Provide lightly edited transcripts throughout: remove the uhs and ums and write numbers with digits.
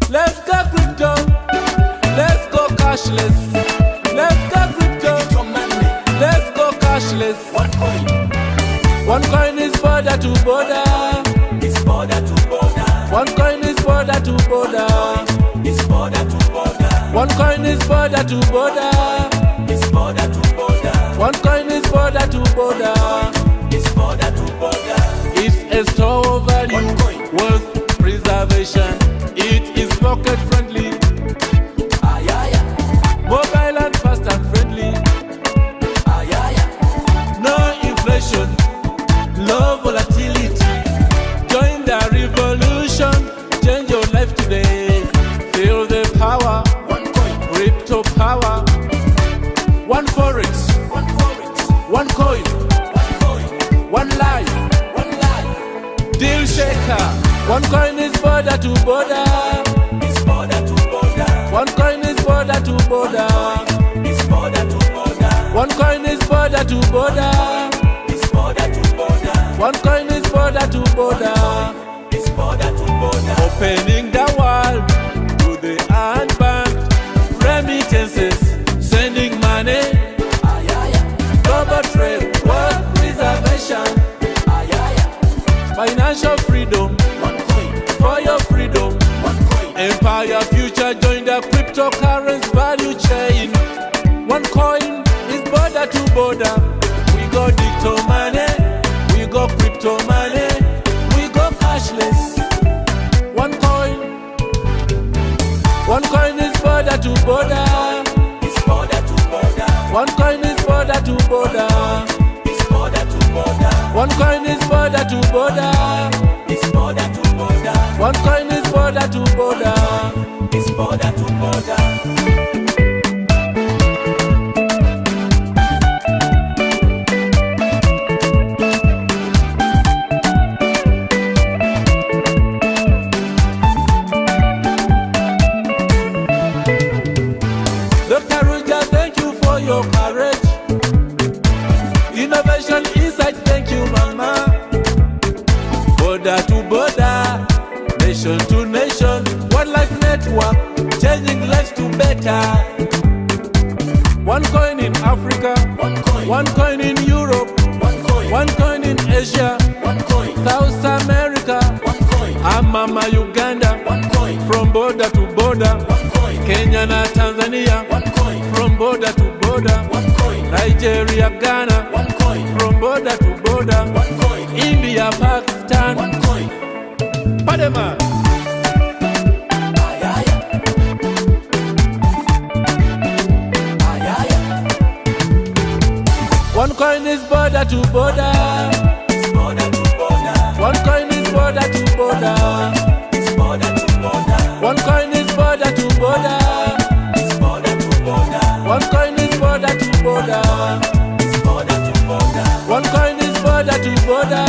Let's go crypto. Let's go cashless. Let's go crypto. Let's go cashless. One coin. One coin is border to border. It's border to border. One coin is border to border. It's border to border. One coin is border to border. It's border to border. One coin is border to border. It's border to border. It's a store of value, One coin. worth preservation. It is pocket friendly, Ay, ay, ay. mobile and fast and friendly. Ay, ay, ay. No inflation, low volatility. Join the revolution, change your life today. Feel the power, One coin. crypto power. One forex, One forex. one coin, One coin. one life. One life. Deal shaker. One coin is border to border. It's border to border. One coin is border to border. It's border to border. One coin is border to border. It's border to border. One coin is border to border. It's border to border. Opening the world to the unbanked. Remittances, sending money. Ay, ay, ay. Global trade, world preservation. Ay, ay, ay. Financial freedom, One coin. for your freedom. One coin. Empire future, join the cryptocurrency value chain. One coin is border to border. We go digital money, we go crypto money, we go cashless. One coin is border to border. It's border to border. One coin is border to border. It's border to border. One coin is border to border. It's border to border. One coin is border to border. It's border to border. Dr. Ruja, thank you for your courage. Innovation insight, thank you, Mama. Border to border, nation to nation, One Life Network, changing lives to better. One coin in Africa, One coin. one coin in Europe, One coin. one coin in Asia, One coin. South America, One coin. and Mama Uganda. One coin. From border to border, One coin. Kenya na Tanzania. One coin. From border to border, One coin. Nigeria, Ghana. One coin. From border to border, One coin. India, Pakistan. One coin. Padema. Ay, ay, ay. Ay, ay, ay. One coin is border to border. It's border to border. One coin is border to border. It's border to border. One coin is border to border. It's border to border. One coin is border to border. It's border to border. One coin is border to border.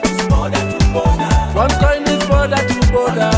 It's border to border. One coin is border to border.